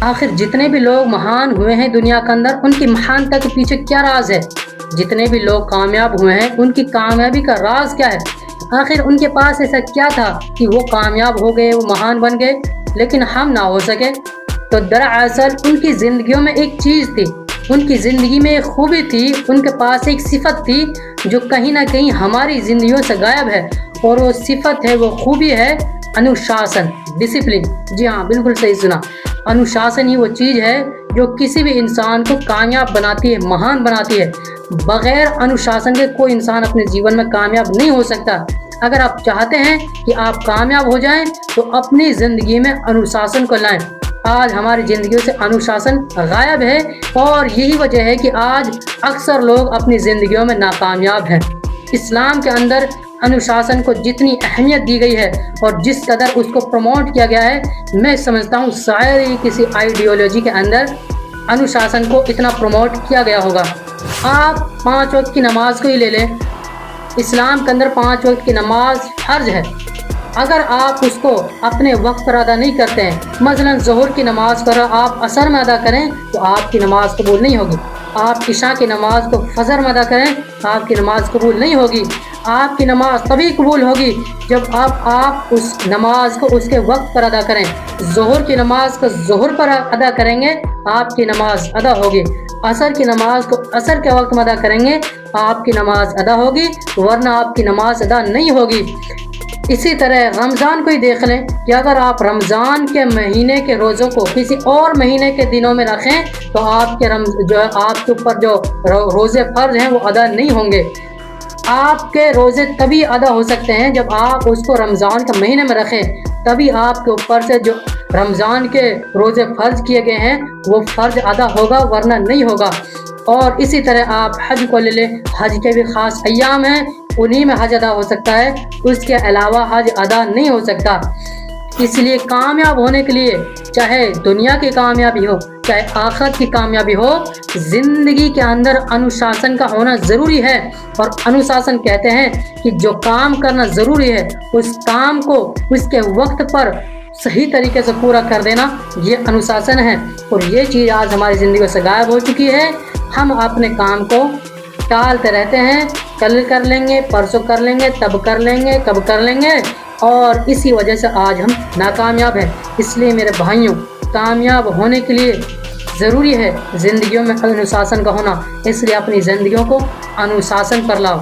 آخر جتنے بھی لوگ مہان ہوئے ہیں دنیا کے اندر، ان کی مہانتا کے پیچھے کیا راز ہے؟ جتنے بھی لوگ کامیاب ہوئے ہیں ان کی کامیابی کا راز کیا ہے؟ آخر ان کے پاس ایسا کیا تھا کہ وہ کامیاب ہو گئے، وہ مہان بن گئے، لیکن ہم نہ ہو سکے؟ تو دراصل ان کی زندگیوں میں ایک چیز تھی، ان کی زندگی میں ایک خوبی تھی، ان کے پاس ایک صفت تھی جو کہیں نہ کہیں ہماری زندگیوں سے غائب ہے، اور وہ صفت ہے، وہ خوبی ہے انوشاسن، ڈسپلن۔ جی ہاں، بالکل صحیح سنا۔ انوشاسن ہی وہ چیز ہے جو کسی بھی انسان کو کامیاب بناتی ہے، مہان بناتی ہے۔ بغیر انوشاسن کے کوئی انسان اپنے جیون میں کامیاب نہیں ہو سکتا۔ اگر آپ چاہتے ہیں کہ آپ کامیاب ہو جائیں تو اپنی زندگی میں انوشاسن کو لائیں۔ آج ہماری زندگیوں سے انوشاسن غائب ہے، اور یہی وجہ ہے کہ آج اکثر لوگ اپنی زندگیوں میں ناکامیاب ہیں۔ اسلام کے اندر انوشاسن کو جتنی اہمیت دی گئی ہے اور جس قدر اس کو پروموٹ کیا گیا ہے، میں سمجھتا ہوں شاید ہی کسی آئیڈیالوجی کے اندر انوشاسن کو اتنا پروموٹ کیا گیا ہوگا۔ آپ 5 وقت کی نماز کو ہی لے لیں، اسلام کے اندر 5 وقت کی نماز فرض ہے۔ اگر آپ اس کو اپنے وقت پر ادا نہیں کرتے ہیں، مثلا ظہر کی نماز پر آپ عصر میں ادا کریں تو آپ کی نماز قبول نہیں ہوگی۔ آپ عشاء کی نماز کو فجر میں ادا کریں تو آپ کی نماز قبول نہیں ہوگی۔ آپ کی نماز تبھی قبول ہوگی جب آپ اس نماز کو اس کے وقت پر ادا کریں۔ ظہر کی نماز کو ظہر پر ادا کریں گے، آپ کی نماز ادا ہوگی۔ عصر کی نماز کو عصر کے وقت میں ادا کریں گے، آپ کی نماز ادا ہوگی، ورنہ آپ کی نماز ادا نہیں ہوگی۔ اسی طرح رمضان کو ہی دیکھ لیں کہ اگر آپ رمضان کے مہینے کے روزوں کو کسی اور مہینے کے دنوں میں رکھیں تو آپ کے آپ کے اوپر جو روزے فرض ہیں وہ ادا نہیں ہوں گے۔ آپ کے روزے تبھی ادا ہو سکتے ہیں جب آپ اس کو رمضان کے مہینے میں رکھیں، تبھی آپ کے اوپر سے جو رمضان کے روزے فرض کیے گئے ہیں وہ فرض ادا ہوگا، ورنہ نہیں ہوگا۔ اور اسی طرح آپ حج کو لے لیں، حج کے بھی خاص ایام ہیں، انہی میں حج ادا ہو سکتا ہے، اس کے علاوہ حج ادا نہیں ہو سکتا۔ اس لیے کامیاب ہونے کے لیے، چاہے دنیا کی کامیابی ہو چاہے آخرت کی کامیابی ہو، زندگی کے اندر انوشاسن کا ہونا ضروری ہے۔ اور انوشاسن کہتے ہیں کہ جو کام کرنا ضروری ہے اس کام کو اس کے وقت پر صحیح طریقے سے پورا کر دینا، یہ انوشاسن ہے۔ اور یہ چیز آج ہماری زندگی سے غائب ہو چکی ہے۔ ہم اپنے کام کو ٹالتے رہتے ہیں، کل کر لیں گے، پرسوں کر لیں گے، تب کر لیں گے، کب کر لیں گے، اور اسی وجہ سے آج ہم ناکامیاب ہیں۔ اس لیے میرے بھائیوں، کامیاب ہونے کے لیے ضروری ہے زندگیوں میں انوشاسن کا ہونا، اس لیے اپنی زندگیوں کو انوشاسن پر لاؤ۔